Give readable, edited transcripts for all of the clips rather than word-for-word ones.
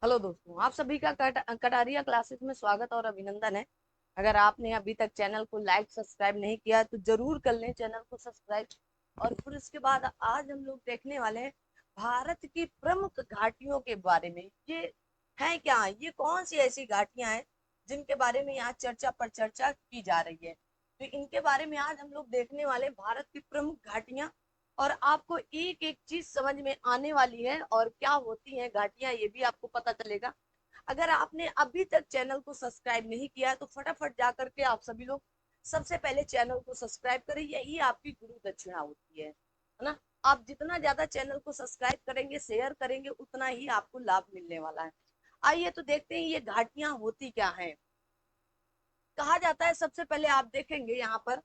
Hello दोस्तों, आप सभी का कटारिया क्लासेस में स्वागत और अभिनंदन है। अगर आपने अभी तक चैनल को लाइक सब्सक्राइब नहीं किया तो जरूर कर लें चैनल को सब्सक्राइब। और फिर उसके बाद आज हम लोग देखने वाले हैं भारत की प्रमुख घाटियों के बारे में। ये हैं क्या, ये कौन सी ऐसी घाटियां हैं जिनके बारे में यहाँ चर्चा पर चर्चा की जा रही है। तो इनके बारे में आज हम लोग देखने वाले भारत की प्रमुख घाटियां। और आपको एक एक चीज समझ में आने वाली है और क्या होती हैं घाटियां ये भी आपको पता चलेगा। अगर आपने अभी तक चैनल को सब्सक्राइब नहीं किया है तो फटाफट जा करके आप सभी लोग सबसे पहले चैनल को सब्सक्राइब करें। यही आपकी गुरु दक्षिणा होती है ना। आप जितना ज्यादा चैनल को सब्सक्राइब करेंगे, शेयर करेंगे, उतना ही आपको लाभ मिलने वाला है। आइए तो देखते हैं ये घाटियां होती क्या हैं। कहा जाता है, सबसे पहले आप देखेंगे यहाँ पर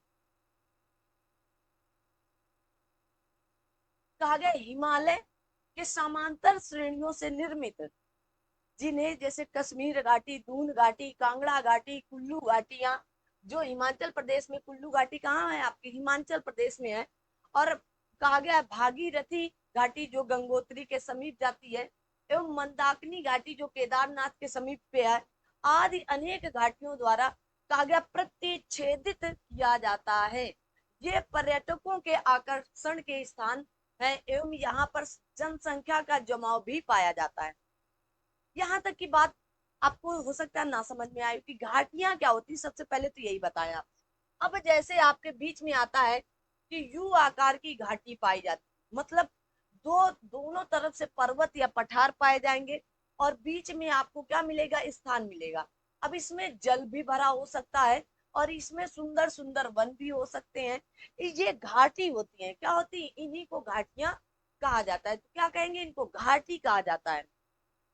कहा गया हिमालय के समांतर श्रेणियों से निर्मित, जिन्हें जैसे कश्मीर घाटी, दून घाटी, कांगड़ा घाटी, कुल्लू घाटियां, जो हिमाचल प्रदेश में, कुल्लू घाटी कहाँ है आपके हिमाचल प्रदेश में है। और कहा गया भागीरथी घाटी जो गंगोत्री के समीप जाती है, एवं मंदाकिनी घाटी जो केदारनाथ के समीप पे है, आदि अनेक घाटियों द्वारा कहा गया प्रतिच्छेदित किया जाता है। ये पर्यटकों के आकर्षण के स्थान है एवं यहाँ पर जनसंख्या का जमाव भी पाया जाता है। यहाँ तक की बात आपको हो सकता है ना समझ में आए कि घाटियां क्या होती, सबसे पहले तो यही बताया। अब जैसे आपके बीच में आता है कि यू आकार की घाटी पाई जाती, मतलब दोनों तरफ से पर्वत या पठार पाए जाएंगे और बीच में आपको क्या मिलेगा, स्थान मिलेगा। अब इसमें जल भी भरा हो सकता है और इसमें सुंदर सुंदर वन भी हो सकते हैं। ये घाटी होती है, क्या होती है, इन्हीं को घाटियां कहा जाता है। तो क्या कहेंगे, इनको घाटी कहा जाता है।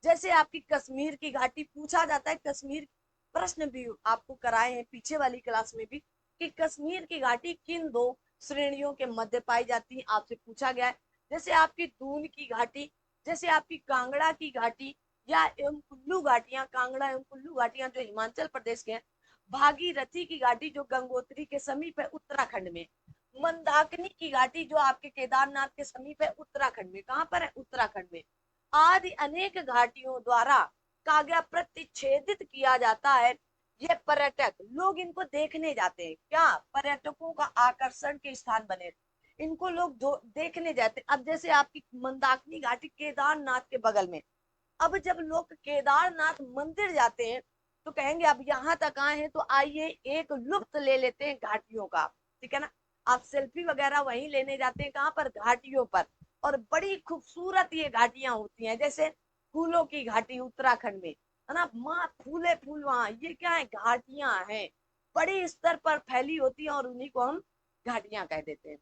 जैसे आपकी कश्मीर की घाटी पूछा जाता है, कश्मीर प्रश्न भी आपको कराए हैं पीछे वाली क्लास में भी कि कश्मीर की घाटी किन दो श्रेणियों के मध्य पाई जाती है, आपसे पूछा गया है। जैसे आपकी दून की घाटी, जैसे आपकी कांगड़ा की घाटी, या एवं कुल्लू घाटियां, कांगड़ा एवं कुल्लू घाटियां जो हिमाचल प्रदेश के हैं, भागीरथी की घाटी जो गंगोत्री के समीप है उत्तराखंड में, मंदाकिनी की घाटी जो आपके केदारनाथ के समीप है उत्तराखंड में, कहां पर है, उत्तराखंड में, आदि अनेक घाटियों द्वारा काव्य प्रतिच्छेदित किया जाता है। ये पर्यटक लोग इनको देखने जाते हैं, क्या पर्यटकों का आकर्षण के स्थान बने, इनको लोग देखने जाते हैं। अब जैसे आपकी मंदाकिनी घाटी केदारनाथ के बगल में, अब जब लोग केदारनाथ मंदिर जाते हैं तो कहेंगे अब यहाँ तक आए हैं तो आइए एक लुत्फ ले लेते हैं घाटियों का। ठीक है ना। आप सेल्फी वगैरह वहीं लेने जाते हैं, कहाँ पर, घाटियों पर। और बड़ी खूबसूरत ये घाटियां होती हैं, जैसे फूलों की घाटी उत्तराखंड में, है ना, माँ फूले फूल वहां, ये क्या है, घाटियां हैं। बड़ी स्तर पर फैली होती हैं और उन्हीं को हम घाटियां कह देते हैं।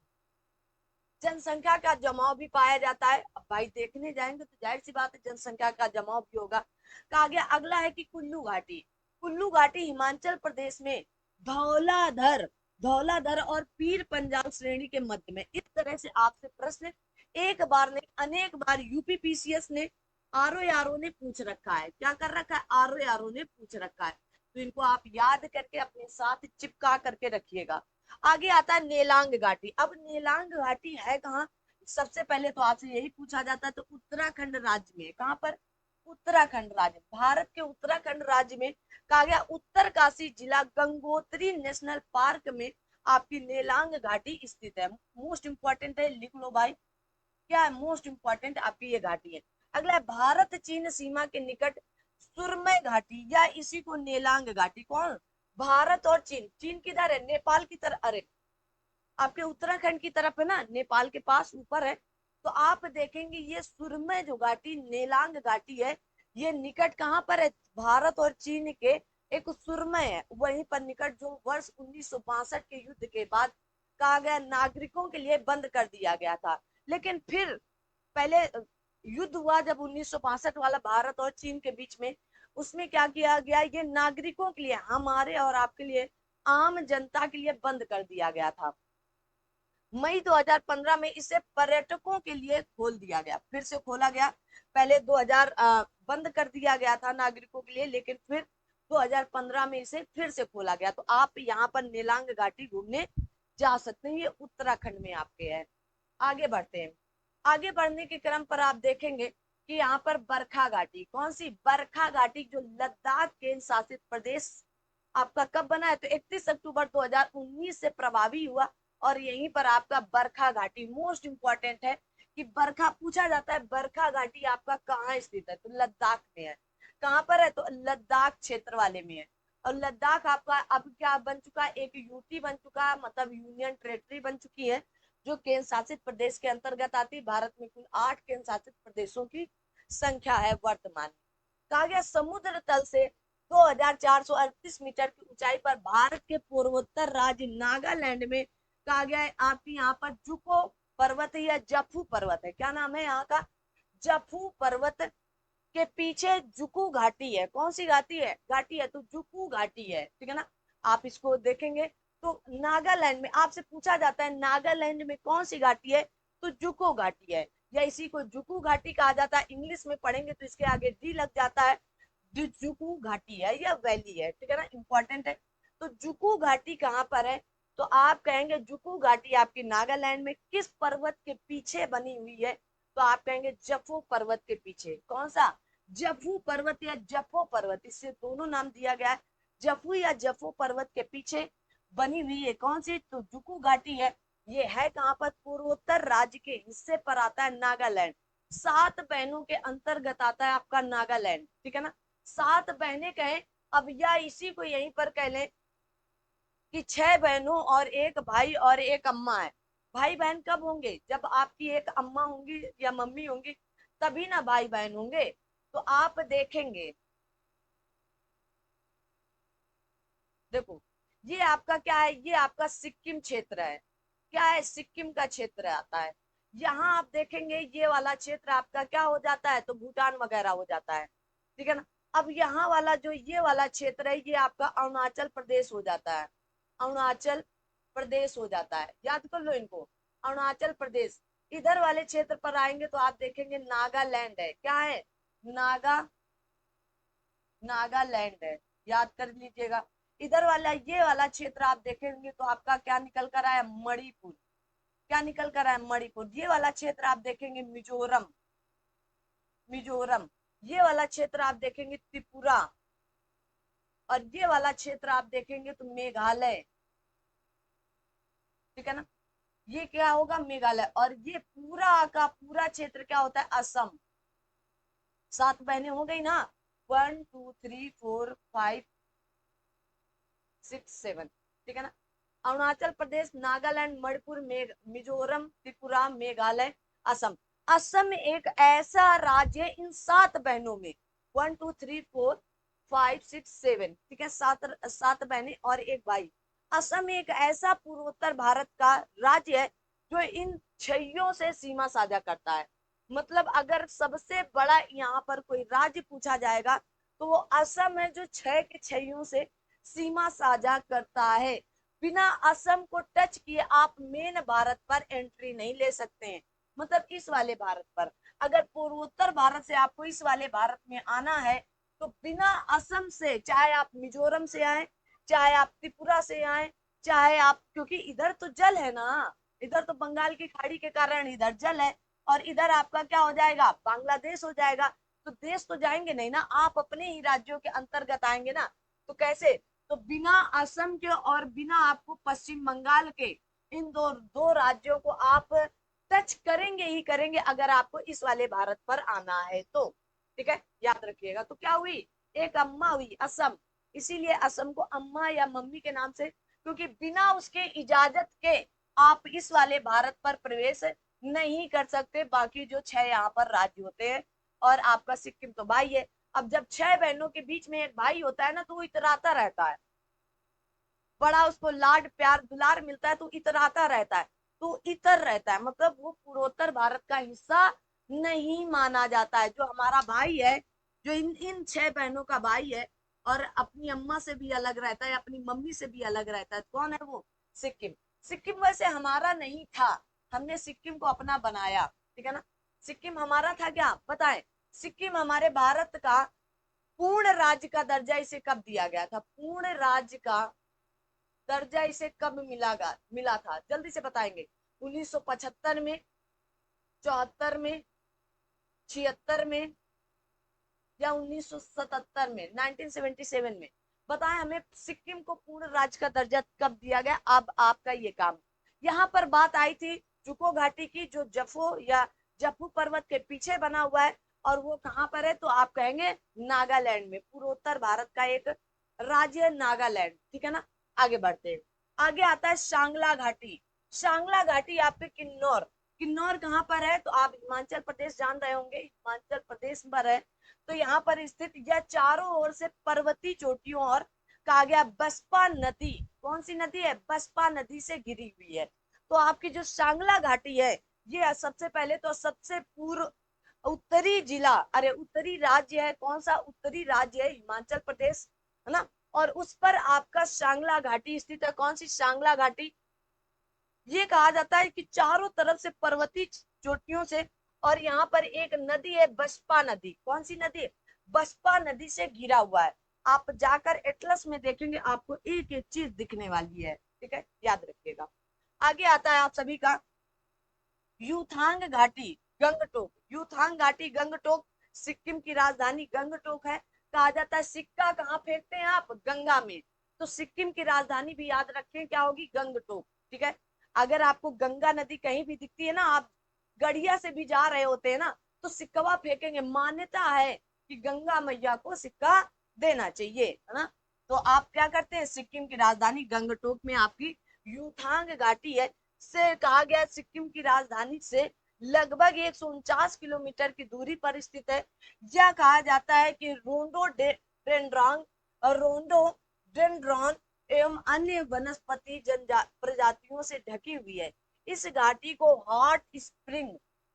जनसंख्या का जमाव भी पाया जाता है। अब भाई देखने जाएंगे तो जाहिर सी बात है जनसंख्या का जमाव भी होगा। कहा गया अगला है कि कुल्लू घाटी। कुल्लू घाटी हिमाचल प्रदेश में धौलाधर धौलाधर और पीर पंजाल श्रेणी के मध्य में, इस तरह से आपसे प्रश्न एक बार नहीं अनेक बार यूपीपीसीएस ने, आरओ ने पूछ रखा है। क्या कर रखा है, आरओ ने पूछ रखा है। तो इनको आप याद करके अपने साथ चिपका करके रखिएगा। आगे आता है नेलांग घाटी। अब नेलांग घाटी है कहाँ, सबसे पहले तो आपसे यही पूछा जाता है, तो उत्तराखंड राज्य में, कहाँ पर, उत्तराखंड राज्य, भारत के उत्तराखंड राज्य में कहा गया उत्तरकाशी जिला गंगोत्री नेशनल पार्क में आपकी नेलांग घाटी स्थित है। मोस्ट इंपॉर्टेंट है, लिख लो भाई, क्या है मोस्ट इंपॉर्टेंट, आपकी ये घाटी है। अगला है भारत चीन सीमा के निकट सुरमय घाटी, या इसी को नेलांग घाटी, कौन, भारत और चीन, चीन किधर है, नेपाल की तरफ, अरे आपके उत्तराखंड की तरफ है ना, नेपाल के पास ऊपर है। तो आप देखेंगे ये सुरमय जो घाटी, नेलांग घाटी है, ये निकट कहाँ पर है, भारत और चीन के एक सुरमय है वहीं पर निकट, जो वर्ष 1962 के युद्ध के बाद कहा गया नागरिकों के लिए बंद कर दिया गया था। लेकिन फिर पहले युद्ध हुआ जब 1965 वाला भारत और चीन के बीच में, उसमें क्या किया गया, ये नागरिकों के लिए, हमारे और आपके लिए, आम जनता के लिए बंद कर दिया गया था। मई 2015 में इसे पर्यटकों के लिए खोल दिया गया, फिर से खोला गया। पहले 2000 बंद कर दिया गया था नागरिकों के लिए, लेकिन फिर 2015 में इसे फिर से खोला गया। तो आप यहाँ पर नीलांग घाटी घूमने जा सकते हैं, ये उत्तराखंड में आपके है। आगे बढ़ते हैं। आगे बढ़ने के क्रम पर आप देखेंगे कि यहाँ पर बरखा घाटी, कौन सी बरखा घाटी, जो लद्दाख केंद्र शासित प्रदेश आपका कब बना है, तो 31 अक्टूबर 2019 से प्रभावी हुआ। और यहीं पर आपका बरखा घाटी मोस्ट इंपॉर्टेंट है कि बरखा पूछा जाता है, बरखा घाटी आपका कहाँ स्थित है, तो लद्दाख में है। कहाँ पर है, तो लद्दाख क्षेत्र वाले में है। और लद्दाख आपका अब क्या बन चुका है, एक यूटी बन चुका है, मतलब यूनियन टेरिटरी बन चुकी है, जो केंद्र शासित प्रदेश के अंतर्गत आती है। भारत में कुल 8 केंद्र शासित प्रदेशों की संख्या है वर्तमान। कहा गया समुद्र तल से 2438 मीटर की ऊंचाई पर भारत के पूर्वोत्तर राज्य नागालैंड में कहा गया है आपकी यहाँ पर जुको पर्वत है या जफू पर्वत है, क्या नाम है यहाँ का, जफू पर्वत के पीछे जुकू घाटी है। कौन सी घाटी है, तो जुकू घाटी है, ठीक है ना। आप इसको देखेंगे तो नागालैंड में आपसे पूछा जाता है नागालैंड में कौन सी घाटी है, तो जुको घाटी है, या इसी को जुकू घाटी कहा जाता है। इंग्लिश में पढ़ेंगे तो इसके आगे डी लग जाता है, जुकू घाटी है या वैली है, ठीक है ना, इंपॉर्टेंट है। तो जुकू घाटी कहाँ पर है, तो आप कहेंगे जुकू घाटी आपकी नागालैंड में किस पर्वत के पीछे बनी हुई है, तो आप कहेंगे जफू पर्वत के पीछे। कौन सा, जफू पर्वत या जफो पर्वत, इससे दोनों नाम दिया गया है। जफू या जफो पर्वत के पीछे बनी हुई है कौन सी, तो जुकू घाटी है। ये है कहाँ पर, पूर्वोत्तर राज्य के हिस्से पर आता है नागालैंड। 7 बहनों के अंतर्गत आता है आपका नागालैंड, ठीक है ना। 7 बहनें कहें अब, या इसी को यहीं पर कह लें कि 6 बहनों और एक भाई और एक अम्मा है। भाई बहन कब होंगे, जब आपकी एक अम्मा होंगी या मम्मी होंगी, तभी ना भाई बहन होंगे। तो आप देखेंगे, देखो ये आपका क्या है, ये आपका सिक्किम क्षेत्र है। क्या है, सिक्किम का क्षेत्र आता है। यहाँ आप देखेंगे ये वाला क्षेत्र आपका क्या हो जाता है, तो भूटान वगैरह हो जाता है, ठीक है ना। अब यहाँ वाला जो ये वाला क्षेत्र है, ये आपका अरुणाचल प्रदेश हो जाता है, अरुणाचल प्रदेश हो जाता है, याद कर लो इनको, अरुणाचल प्रदेश। इधर वाले क्षेत्र पर आएंगे तो आप देखेंगे नागालैंड है, क्या है, नागा नागालैंड है, याद कर लीजिएगा। इधर वाला ये वाला क्षेत्र आप देखेंगे तो आपका क्या निकल कर आया, मणिपुर। क्या निकल कर आया, मणिपुर। ये वाला क्षेत्र आप देखेंगे मिजोरम, मिजोरम। ये वाला क्षेत्र आप देखेंगे त्रिपुरा। और ये वाला क्षेत्र आप देखेंगे तो मेघालय, ठीक है ना। ये क्या होगा, मेघालय। और ये पूरा का पूरा क्षेत्र क्या होता है, असम। 7 बहनें हो गई ना, 1 2 3 4 5 6 7, ठीक है ना। अरुणाचल प्रदेश, नागालैंड, मणिपुर, मिजोरम, त्रिपुरा, मेघालय, असम। असम एक ऐसा राज्य है इन 7 बहनों में, 1 2 3 4 5 6 7, ठीक है, 7 बहनें और एक भाई। असम एक ऐसा पूर्वोत्तर भारत का राज्य है जो इन 6 से सीमा साझा करता है। मतलब अगर सबसे बड़ा यहाँ पर कोई राज्य पूछा जाएगा तो वो असम है, जो 6 के 6 से सीमा साझा करता है। बिना असम को टच किए आप मेन भारत पर एंट्री नहीं ले सकते हैं, मतलब इस वाले भारत पर। अगर पूर्वोत्तर भारत से आपको इस वाले भारत में आना है तो बिना असम से, चाहे आप मिजोरम से आए, चाहे आप त्रिपुरा से आए, चाहे आप, क्योंकि इधर तो जल है ना, इधर तो बंगाल की खाड़ी के कारण इधर जल है, और इधर आपका क्या हो जाएगा, बांग्लादेश हो जाएगा। तो देश तो जाएंगे नहीं ना, आप अपने ही राज्यों के अंतर्गत आएंगे ना। तो कैसे, तो बिना असम के और बिना आपको पश्चिम बंगाल के, इन दो दो राज्यों को आप टच करेंगे ही करेंगे अगर आपको इस वाले भारत पर आना है तो, ठीक है, याद रखिएगा। तो क्या हुई, एक अम्मा हुई असम, इसीलिए असम को अम्मा या मम्मी के नाम से, क्योंकि बिना उसके इजाजत के आप इस वाले भारत पर प्रवेश नहीं कर सकते। बाकी जो 6 यहाँ पर राज्य होते हैं, और आपका सिक्किम तो भाई है। अब जब 6 बहनों के बीच में एक भाई होता है ना, तो वो इतराता रहता है, बड़ा उसको लाड प्यार दुलार मिलता है तो इतराता रहता है, तो इतर रहता है, मतलब वो पूर्वोत्तर भारत का हिस्सा नहीं माना जाता है। जो हमारा भाई है, जो इन इन 6 बहनों का भाई है, और अपनी अम्मा से भी अलग रहता है, अपनी मम्मी से भी अलग रहता है, कौन है वो, सिक्किम। सिक्किम वैसे हमारा नहीं था, हमने सिक्किम को अपना बनाया, ठीक है ना। सिक्किम हमारा था क्या, बताएं। सिक्किम हमारे भारत का पूर्ण राज्य का दर्जा इसे कब दिया गया था, पूर्ण राज्य का दर्जा इसे कब मिला था, जल्दी से बताएंगे। 1975 में, 74 में, 1976 में या 1977 में, 1977 में। बताएं हमें सिक्किम को पूर्ण राज्य का दर्जा कब दिया गया। अब आपका ये काम, यहाँ पर बात आई थी जुको घाटी की, जो जफो या जफू पर्वत के पीछे बना हुआ है, और वो कहाँ पर है, तो आप कहेंगे नागालैंड में। पूर्वोत्तर भारत का एक राज्य है नागालैंड, ठीक है ना। आगे बढ़ते हैं, आगे आता है सांगला घाटी। सांगला घाटी आपके किन्नौर, किन्नौर कहाँ पर है, तो आप हिमाचल प्रदेश जान रहे होंगे, हिमाचल प्रदेश पर है। तो यहाँ पर स्थित यह चारों ओर से पर्वतीय चोटियों और कहा गया बसपा नदी, कौन सी नदी है, बसपा नदी से घिरी हुई है। तो आपकी जो सांगला घाटी है, ये सबसे पहले तो सबसे पूर्व उत्तरी जिला, अरे उत्तरी राज्य है, कौन सा उत्तरी राज्य है, हिमाचल प्रदेश, है ना। और उस पर आपका सांगला घाटी स्थित है। कौन सी सांगला घाटी, ये कहा जाता है कि चारों तरफ से पर्वतीय चोटियों से, और यहाँ पर एक नदी है बसपा नदी, कौन सी नदी है, बसपा नदी से घिरा हुआ है। आप जाकर एटलस में देखेंगे, आपको एक एक चीज दिखने वाली है, ठीक है, याद रखिएगा। आगे आता है आप सभी का यूथांग घाटी गंगटोक। यूथांग घाटी गंगटोक, सिक्किम की राजधानी गंगटोक है। कहा जाता है सिक्का कहाँ फेंकते हैं आप, गंगा में। तो सिक्किम की राजधानी भी याद रखें क्या होगी, गंगटोक, ठीक है। अगर आपको गंगा नदी कहीं भी दिखती है ना, आप गड़िया से भी जा रहे होते हैं ना, तो सिक्का फेंकेंगे, मान्यता है कि गंगा मैया को सिक्का देना चाहिए, है ना। तो आप क्या करते हैं, सिक्किम की राजधानी गंगटोक में आपकी यूथांग घाटी है। से कहा गया सिक्किम की राजधानी से लगभग 149 किलोमीटर की दूरी पर स्थित है। यह कहा जाता है कि डेंड्रॉन और रोडोडेंड्रॉन एवं अन्य वनस्पति प्रजातियों से ढकी हुई है। इस घाटी को हॉट स्प्रिंग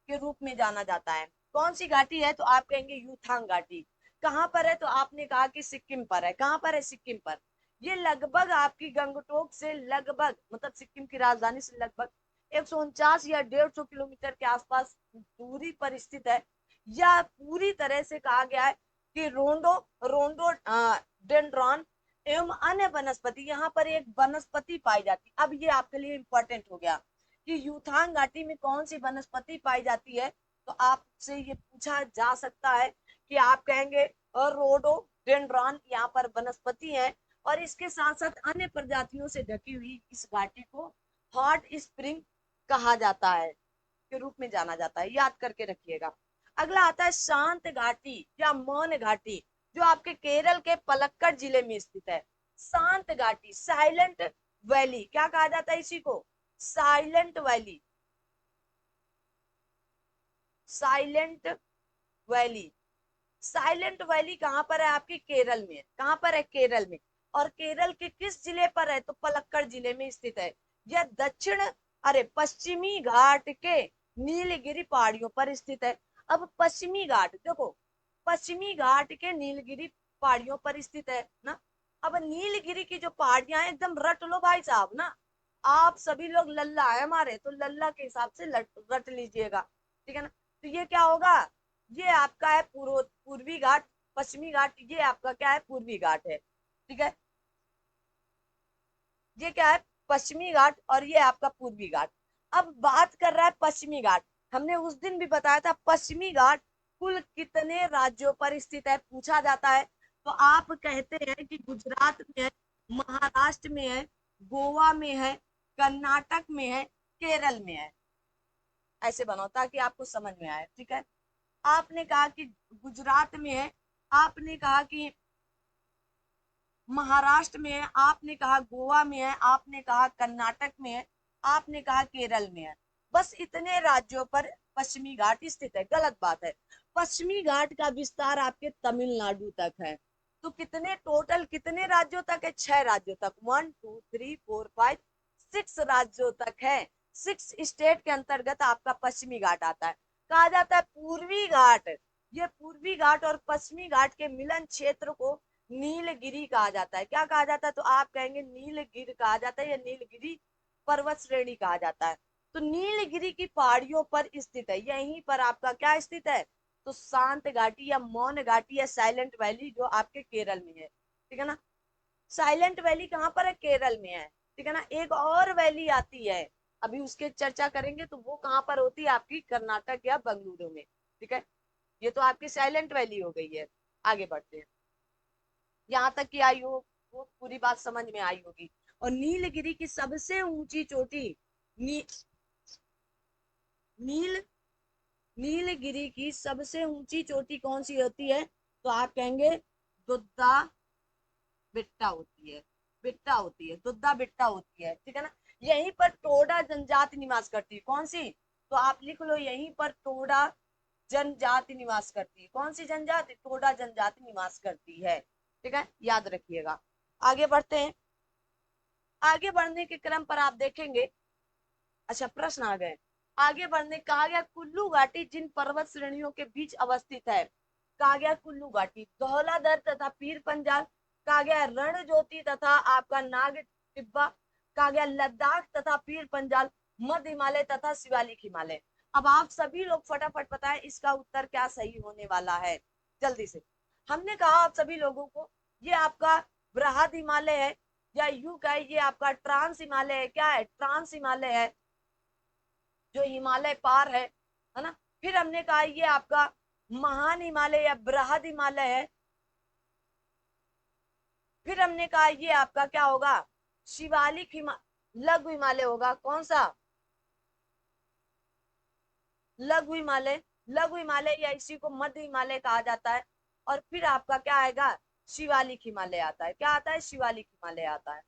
के रूप में जाना जाता है। कौन सी घाटी है, तो आप कहेंगे यूथांग घाटी। कहाँ पर है, तो आपने कहा कि सिक्किम पर है। कहाँ पर है, सिक्किम पर। ये लगभग आपकी गंगटोक से लगभग, मतलब सिक्किम की राजधानी से लगभग 149 या 150 किलोमीटर के आसपास दूरी पर स्थित है। यह पूरी तरह से कहा गया है कि रोंडो रोंडो डेंड्रॉन एवं अन्य वनस्पति, यहाँ पर एक वनस्पति पाई जाती है। अब ये आपके लिए इंपॉर्टेंट हो गया कि यूथांग घाटी में कौन सी वनस्पति पाई जाती है। तो आपसे ये पूछा जा सकता है कि आप कहेंगे और रोडोडेंड्रॉन यहाँ पर वनस्पति है, और इसके साथ साथ अन्य प्रजातियों से ढकी हुई इस घाटी को हॉट स्प्रिंग कहा जाता है, के रूप में जाना जाता है, याद करके रखिएगा। अगला आता है शांत घाटी या मौन घाटी, जो आपके केरल के पलक्कड़ जिले में स्थित है। शांत घाटी, साइलेंट वैली, क्या कहा जाता है इसी को, silent valley, silent valley. Silent valley कहाँ पर है, आपकी केरल में है। कहाँ पर है, केरल में। और केरल के किस जिले पर है, तो पलक्कड़ जिले में स्थित है। यह दक्षिण, अरे पश्चिमी घाट के नीलगिरी पहाड़ियों पर स्थित है। अब पश्चिमी घाट देखो, पश्चिमी घाट के नीलगिरी पहाड़ियों पर स्थित है ना। अब नीलगिरी की जो पहाड़ियां हैं, एकदम रट लो भाई साहब ना। आप सभी लोग लल्ला है हमारे, तो लल्ला के हिसाब से रट लीजिएगा, ठीक है ना। तो ये क्या होगा, ये आपका है पूर्वी घाट, पश्चिमी घाट, ये आपका क्या है, पूर्वी घाट है, ठीक है। ये क्या है, पश्चिमी घाट, और ये आपका पूर्वी घाट। अब बात कर रहा है पश्चिमी घाट। हमने उस दिन भी बताया था पश्चिमी घाट कुल कितने राज्यों पर स्थित है, पूछा जाता है। तो आप कहते हैं कि गुजरात में है, महाराष्ट्र में है, गोवा में है, कर्नाटक में है, केरल में है। ऐसे बनाओ ताकि आपको समझ में आए, ठीक है। आपने कहा कि गुजरात में है, आपने कहा कि महाराष्ट्र में है, आपने कहा गोवा में है, आपने कहा कर्नाटक में है, आपने कहा केरल में है। बस इतने राज्यों पर पश्चिमी घाट स्थित है, गलत बात है। पश्चिमी घाट का विस्तार आपके तमिलनाडु तक है। तो कितने टोटल, कितने राज्यों तक है, 6 राज्यों तक, 1 2 3 4 5 6 राज्यों तक है। 6 स्टेट के अंतर्गत आपका पश्चिमी घाट आता है। कहा जाता है पूर्वी घाट, ये पूर्वी घाट और पश्चिमी घाट के मिलन क्षेत्र को नीलगिरी कहा जाता है। क्या कहा जाता है, तो आप कहेंगे नीलगिर कहा जाता है, या नीलगिरी पर्वत श्रेणी कहा जाता है। तो नीलगिरी की पहाड़ियों पर स्थित है, यहीं पर आपका क्या स्थित है, तो शांत घाटी या मौन घाटी या साइलेंट वैली, जो आपके केरल में है, ठीक है ना। साइलेंट वैली कहाँ पर है, केरल में है, ठीक है ना। एक और वैली आती है, अभी उसके चर्चा करेंगे, तो वो कहाँ पर होती है, आपकी कर्नाटक या बेंगलुरु में, ठीक है। ये तो आपकी साइलेंट वैली हो गई है। आगे बढ़ते हैं, यहाँ तक की आई हो वो पूरी बात समझ में आई होगी। और नीलगिरी की सबसे ऊंची चोटी, नी, नील नीलगिरी की सबसे ऊंची चोटी कौन सी होती है? तो आप कहेंगे दुद्धा बिट्टा होती है, बिट्टा होती है, दुद्धा बिट्टा होती है, ठीक है ना। यहीं पर टोडा जनजाति निवास करती है, कौन सी? तो आप लिख लो, यहीं पर टोडा जनजाति निवास करती है। कौन सी जनजाति? टोडा जनजाति निवास करती है, ठीक है, याद रखिएगा। आगे बढ़ते हैं, आगे बढ़ने के क्रम पर आप देखेंगे, अच्छा प्रश्न आ गए। आगे बढ़ने कहा गया कुल्लू घाटी जिन पर्वत श्रेणियों के बीच अवस्थित है, कहा गया कुल्लू घाटी, धौलाधर तथा पीर पंजाल, कहा गया रण ज्योति तथा आपका नाग टिब्बा, कहा गया लद्दाख तथा पीर पंजाल, मध्य हिमालय तथा शिवालिक हिमालय। अब आप सभी लोग फटाफट बताएं इसका उत्तर क्या सही होने वाला है, जल्दी से। हमने कहा आप सभी लोगों को ये आपका बृहद हिमालय है, या यूं कहे ये आपका ट्रांस हिमालय है। क्या है? ट्रांस हिमालय है, जो हिमालय पार है ना। फिर हमने कहा ये आपका महान हिमालय या बृहद हिमालय है। फिर हमने कहा ये आपका क्या होगा? शिवालिक लघु हिमालय होगा। कौन सा? लघु हिमालय, लघु हिमालय या इसी को मध्य हिमालय कहा जाता है। और फिर आपका क्या आएगा? शिवालिक हिमालय आता है। क्या आता है? शिवालिक हिमालय आता है।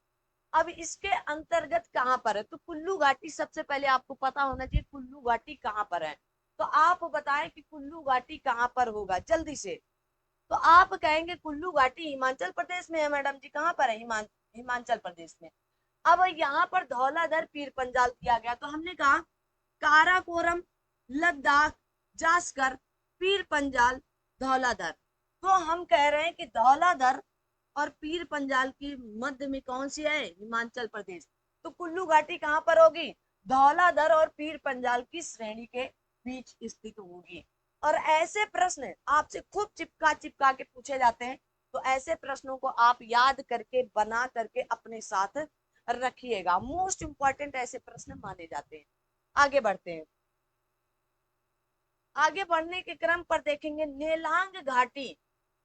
अब इसके अंतर्गत कहां पर है? तो कुल्लू घाटी सबसे पहले आपको पता होना चाहिए, कुल्लू घाटी कहां पर है। तो आप बताएं कि कुल्लू घाटी कहां पर होगा, जल्दी से। तो आप कहेंगे कुल्लू घाटी हिमाचल प्रदेश में है मैडम जी। कहां पर है? हिमाचल प्रदेश में। अब यहाँ पर धौलाधर पीर पंजाल दिया गया, तो हमने कहा काराकोरम, लद्दाख, जास्कर, पीर पंजाल, धौलाधर। तो हम कह रहे हैं कि धौलाधर और पीर पंजाल की मध्य में कौन सी है? हिमाचल प्रदेश। तो कुल्लू घाटी कहां पर होगी? धौलाधर और पीर पंजाल की श्रेणी के बीच स्थित होगी। और ऐसे प्रश्न आपसे खूब चिपका चिपका के पूछे जाते हैं, तो ऐसे प्रश्नों को आप याद करके बना करके अपने साथ रखिएगा। मोस्ट इंपॉर्टेंट ऐसे प्रश्न माने जाते हैं। आगे बढ़ते हैं, आगे बढ़ने के क्रम पर देखेंगे नेलांग घाटी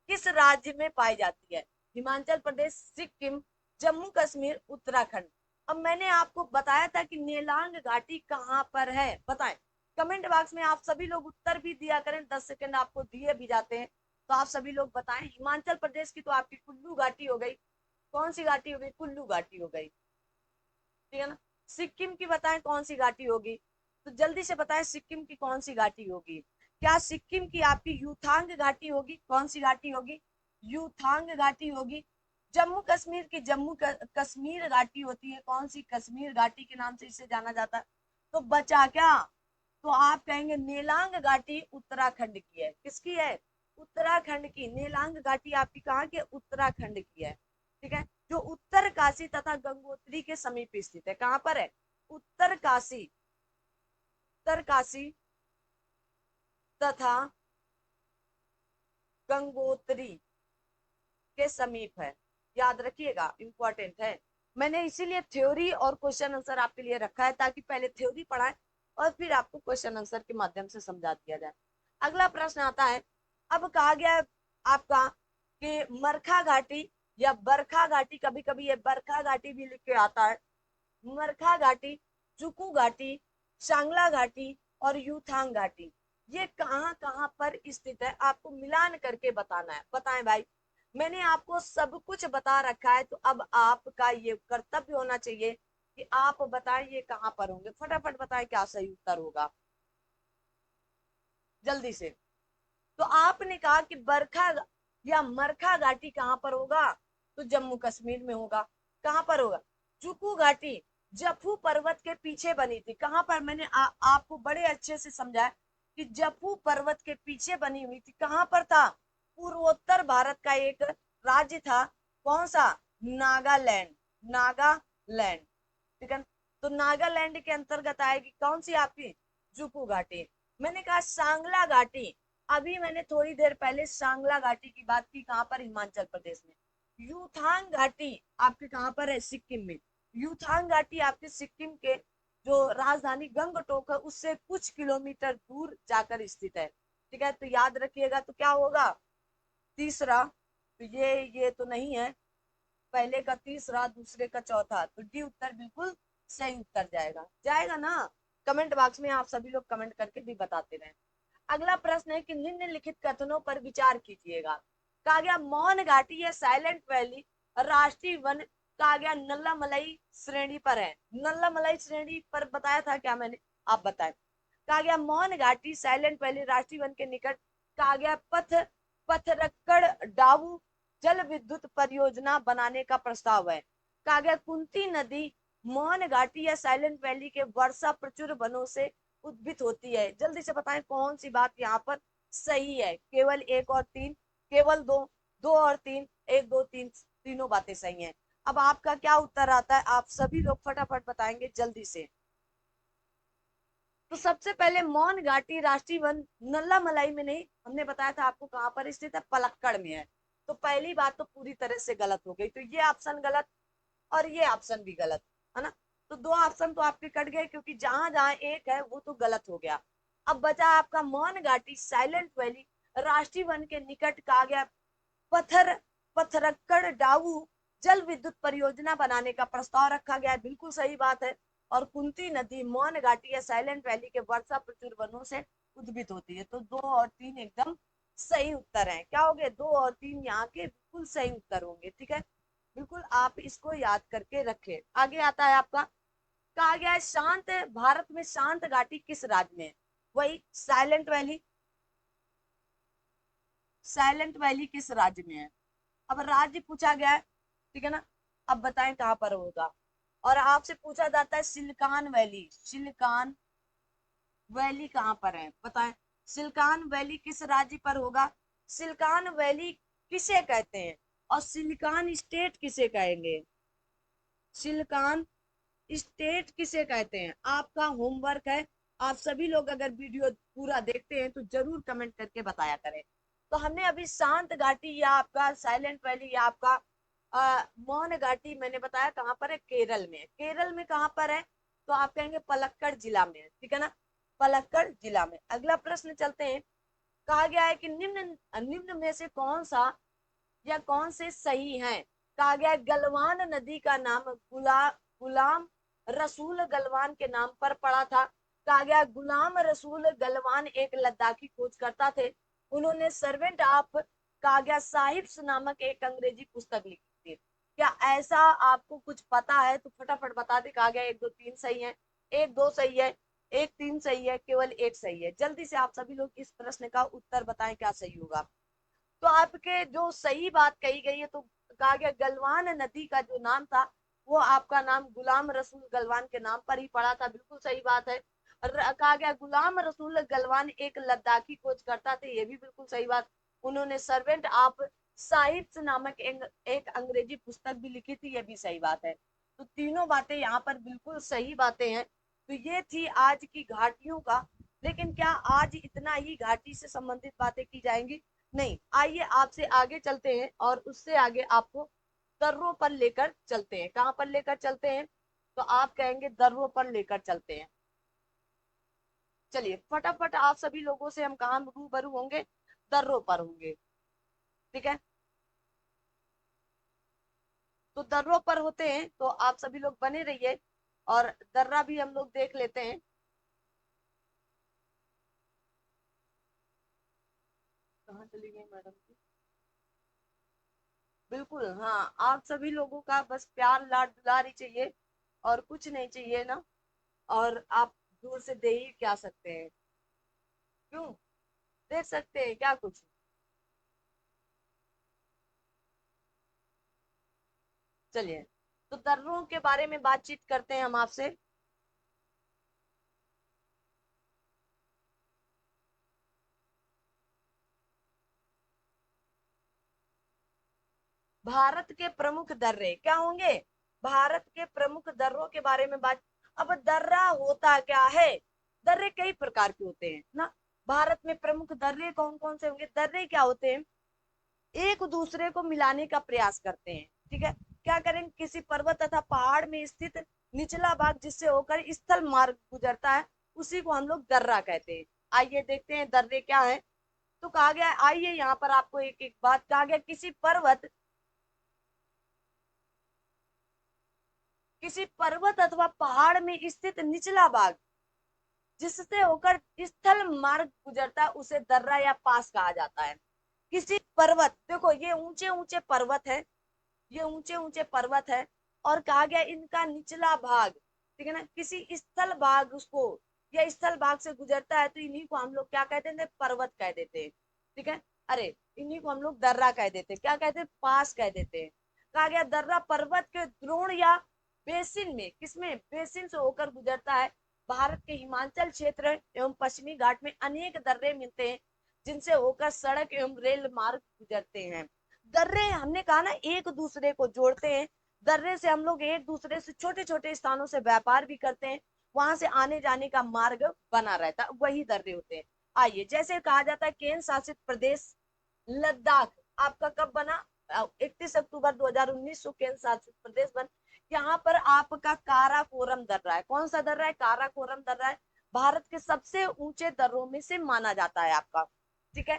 किस राज्य में पाई जाती है? हिमाचल प्रदेश, सिक्किम, जम्मू कश्मीर, उत्तराखंड। अब मैंने आपको बताया था कि नेलांग घाटी कहां पर है, बताएं। कमेंट बॉक्स में आप सभी लोग उत्तर भी दिया करें, 10 सेकंड आपको दिए भी जाते हैं, तो आप सभी लोग बताएं। हिमाचल प्रदेश की तो आपकी कुल्लू घाटी हो गई। कौन सी घाटी हो गई? कुल्लू घाटी हो गई, ठीक है ना। सिक्किम की बताएं कौन सी घाटी होगी, तो जल्दी से बताएं सिक्किम की कौन सी घाटी होगी। क्या सिक्किम की आपकी यूथांग घाटी होगी? कौन सी घाटी होगी? यूथांग घाटी होगी। जम्मू कश्मीर की कश्मीर घाटी होती है। कौन सी? कश्मीर घाटी के नाम से इसे जाना जाता है। तो बचा क्या? तो आप कहेंगे नेलांग घाटी उत्तराखंड की है। किसकी है? उत्तराखंड की। नेलांग घाटी आपकी कहाँ की? उत्तराखंड की है, ठीक है, जो उत्तर काशी तथा गंगोत्री के समीप स्थित है। कहां पर है? उत्तर काशी, उत्तर काशी तथा गंगोत्री के समीप है। याद रखिएगा, इंपॉर्टेंट है। मैंने इसीलिए थ्योरी और क्वेश्चन आंसर आपके लिए रखा है, ताकि पहले थ्योरी पढ़ाए और फिर आपको क्वेश्चन आंसर के माध्यम से समझा दिया जाए। अगला प्रश्न आता है, अब कहा गया है आपका कि मरखा घाटी या बरखा घाटी, कभी कभी ये बरखा घाटी भी लिख के आता है। मरखा घाटी, जुकू घाटी, सांगला घाटी और यूथांग घाटी, ये कहाँ कहाँ पर स्थित है? आपको मिलान करके बताना है। बताएं भाई, मैंने आपको सब कुछ बता रखा है, तो अब आपका ये कर्तव्य होना चाहिए कि आप बताएं ये कहाँ पर होंगे। फटाफट बताएं क्या सही उत्तर होगा, जल्दी से। तो आपने कहा कि बरखा या मरखा घाटी कहां पर होगा? तो जम्मू कश्मीर में होगा। कहां पर होगा? जुकू घाटी जफू पर्वत के पीछे बनी थी। कहां पर? मैंने आपको बड़े अच्छे से समझाया कि जफू पर्वत के पीछे बनी हुई थी। कहां पर था? पूर्वोत्तर भारत का एक राज्य था। कौन सा? नागालैंड, नागालैंड, ठीक है। तो नागालैंड के अंतर्गत आएगी कौन सी आपकी? जुकू घाटी। मैंने कहा सांगला घाटी, अभी मैंने थोड़ी देर पहले सांगला घाटी की बात की। कहां पर? हिमाचल प्रदेश में। यूथांग घाटी आपके कहां पर है? सिक्किम में। यूथांग घाटी आपके सिक्किम के जो राजधानी गंगटोक है उससे कुछ किलोमीटर दूर जाकर स्थित है। ठीक है, तो याद रखिएगा तो क्या होगा, तीसरा। तो ये तो नहीं है, पहले का तीसरा, दूसरे का चौथा, तो डी उत्तर बिल्कुल सही उत्तर जाएगा, जाएगा ना। कमेंट बॉक्स में आप सभी लोग कमेंट करके भी बताते रहें। अगला प्रश्न है कि निम्नलिखित कथनों पर विचार कीजिएगा। कहा गया मौन घाटी या साइलेंट वैली राष्ट्रीय वन कहा गया नल्ला मलाई श्रेणी पर है। नल्ला मलाई श्रेणी पर बताया था क्या मैंने, आप बताएं। कहा गया मौन घाटी साइलेंट वैली राष्ट्रीय वन के निकट कहा गया पथरक्कड़ डाऊ जल विद्युत परियोजना बनाने का प्रस्ताव है। कहा गया कुंती नदी मौन घाटी या साइलेंट वैली के वर्षा प्रचुर वनों से उद्भित होती है। जल्दी से बताएं कौन सी बात यहाँ पर सही है। केवल एक और तीन, केवल दो, दो और तीन, एक दो तीन, तीनों बातें सही हैं। अब आपका क्या उत्तर आता है, आप सभी लोग फटाफट बताएंगे जल्दी से। तो सबसे पहले मौन घाटी राष्ट्रीय वन नल्ला मलाई में नहीं, हमने बताया था आपको कहां पर स्थित है, पलक्कड़ में है। तो पहली बात तो पूरी तरह से गलत हो गई, तो ये ऑप्शन गलत और ये ऑप्शन भी गलत है ना। तो दो ऑप्शन तो आपके कट गए, क्योंकि जहां जहां एक है वो तो गलत हो गया। अब बचा आपका मौन घाटी साइलेंट वैली राष्ट्रीय वन के निकट कहा गया पत्थर पथरक्कड़ डाऊ जल विद्युत परियोजना बनाने का प्रस्ताव रखा गया है, बिल्कुल सही बात है। और कुंती नदी मौन घाटी या साइलेंट वैली के वर्षा प्रचुर वनों से उद्भित होती है। तो दो और तीन एकदम सही उत्तर हैं। क्या हो गए, दो और तीन यहाँ के बिल्कुल सही उत्तर होंगे। ठीक है, बिल्कुल आप इसको याद करके रखें। आगे आता है आपका, कहा गया है शांत भारत में शांत घाटी किस राज्य में है। वही साइलेंट वैली, साइलेंट वैली किस राज्य में है। अब राज्य पूछा गया है, ठीक है ना। अब बताएं कहां पर होगा। और आपसे पूछा जाता है सिलिकॉन वैली, सिलिकॉन वैली कहां पर है बताएं। सिलिकॉन वैली किस राज्य पर होगा। सिलिकॉन वैली किसे कहते हैं और सिलिकॉन स्टेट किसे कहेंगे। सिलिकॉन स्टेट किसे कहते हैं, आपका होमवर्क है। आप सभी लोग अगर वीडियो पूरा देखते हैं तो जरूर कमेंट करके बताया करें। तो हमने अभी शांत घाटी या आपका साइलेंट वैली या आपका मौन घाटी मैंने बताया कहाँ पर है, केरल में। केरल में कहाँ पर है, तो आप कहेंगे पलक्कड़ जिला में, ठीक है ना, पलक्कड़ जिला में। अगला प्रश्न चलते हैं। कहा गया है कि निम्न निम्न में से कौन सा या कौन से सही हैं। कहा गया गलवान नदी का नाम गुलाम रसूल गलवान के नाम पर पड़ा था। कहा गया गुलाम रसूल गलवान एक लद्दाखी खोजकर्ता थे। उन्होंने सर्वेंट ऑफ कहा गया साहिब्स नामक एक अंग्रेजी पुस्तक लिखी थी। क्या ऐसा आपको कुछ पता है तो फटाफट बता दे। कहा गया एक दो तीन सही है, एक दो सही है, एक तीन सही है, केवल एक सही है। जल्दी से आप सभी लोग इस प्रश्न का उत्तर बताएं क्या सही होगा। तो आपके जो सही बात कही गई है, तो कहा गया गलवान नदी का जो नाम था वो आपका नाम गुलाम रसूल गलवान के नाम पर ही पड़ा था, बिल्कुल सही बात है। कहा गया गुलाम रसूल गलवान एक लद्दाखी खोजकर्ता थे, ये भी बिल्कुल सही बात। उन्होंने सर्वेंट ऑफ साहिब्स नामक एक अंग्रेजी पुस्तक भी लिखी थी, ये भी सही बात है। तो तीनों बातें यहाँ पर बिल्कुल सही बातें हैं। तो ये थी आज की घाटियों का। लेकिन क्या आज इतना ही घाटी से संबंधित बातें की जाएंगी, नहीं। आइए आपसे आगे चलते हैं और उससे आगे आपको दर्रों पर लेकर चलते हैं। कहां पर लेकर चलते हैं, तो आप कहेंगे दर्रों पर लेकर चलते हैं। चलिए फटाफट आप सभी लोगों से हम कहां रूबरू होंगे, दर्रों पर होंगे, ठीक है। तो दर्रों पर होते हैं तो आप सभी लोग बने रहिए और दर्रा भी हम लोग देख लेते हैं। कहाँ चली गई मैडम जी। बिल्कुल हाँ, आप सभी लोगों का बस प्यार लाड दुलार ही चाहिए और कुछ नहीं चाहिए ना। और आप दूर से दे ही क्या सकते हैं, क्यों, दे सकते हैं क्या कुछ। चलिए, तो दर्रों के बारे में बातचीत करते हैं हम आपसे। भारत के प्रमुख दर्रे क्या होंगे, भारत के प्रमुख दर्रों के बारे में बात। अब दर्रा होता क्या है, दर्रे कई प्रकार के होते हैं ना। भारत में प्रमुख दर्रे कौन कौन से होंगे, दर्रे क्या होते हैं, एक दूसरे को मिलाने का प्रयास करते हैं। ठीक है, क्या करेंगे, किसी पर्वत तथा पहाड़ में स्थित निचला भाग जिससे होकर स्थल मार्ग गुजरता है उसी को हम लोग दर्रा कहते हैं। आइए देखते हैं दर्रे क्या है। तो कहा गया, आइए यहाँ पर आपको एक एक बात कहा गया, किसी पर्वत अथवा पहाड़ में स्थित निचला भाग जिससे होकर स्थल मार्ग गुजरता है उसे दर्रा या पास कहा जाता है। किसी पर्वत, देखो ये ऊंचे ऊंचे पर्वत है, ये ऊंचे ऊंचे पर्वत है, और कहा गया इनका निचला भाग, ठीक है ना, किसी स्थल भाग उसको या स्थल भाग से गुजरता है, तो इन्हीं को हम लोग क्या कहते हैं, पर्वत कह देते हैं, ठीक है। अरे इन्हीं को हम लोग दर्रा कह देते हैं, क्या कहते हैं, पास कह देते हैं। कहा गया दर्रा पर्वत के द्रोण या बेसिन में, किसमें, बेसिन से होकर गुजरता है। भारत के हिमाचल क्षेत्र एवं पश्चिमी घाट में अनेक दर्रे मिलते हैं जिनसे होकर सड़क एवं रेल मार्ग गुजरते हैं। दर्रे हमने कहा ना एक दूसरे को जोड़ते हैं, दर्रे से हम लोग एक दूसरे से छोटे छोटे स्थानों से व्यापार भी करते हैं, वहां से आने जाने का मार्ग बना रहता है, वही दर्रे होते हैं। आइए, जैसे कहा जाता है केंद्र शासित प्रदेश लद्दाख आपका कब बना, 31 अक्टूबर 2019 को केंद्र शासित प्रदेश बन। यहाँ पर आपका काराकोरम दर्रा है, कौन सा दर्रा है, काराकोरम दर्रा है, भारत के सबसे ऊंचे दर्रों में से माना जाता है आपका, ठीक है।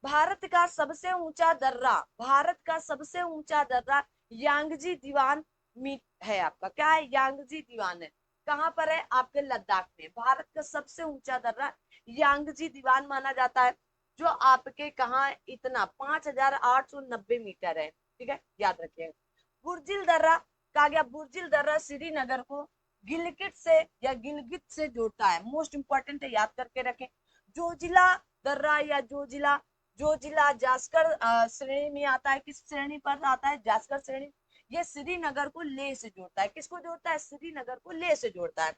भारत का सबसे ऊंचा दर्रा, भारत का सबसे ऊंचा दर्रा यांगजी दीवान मीट है आपका, क्या है, यांगजी दीवान है, कहाँ पर है, आपके लद्दाख में। भारत का सबसे ऊंचा दर्रा यांगजी दीवान माना जाता है, जो आपके कहाँ इतना 5,890 मीटर है, ठीक है, याद रखिए। बुर्जिल दर्रा, कहा गया बुर्जिल दर्रा श्रीनगर को गिलगित से या गिलगित से जोड़ता है, मोस्ट इंपॉर्टेंट है, याद करके रखें। जोजिला दर्रा या जोजिला, जो जिला जास्कर श्रेणी में आता है, किस श्रेणी पर आता है, जास्कर श्रेणी। ये श्रीनगर को लेह से जोड़ता है, किसको जोड़ता है, श्रीनगर को लेह से जोड़ता है।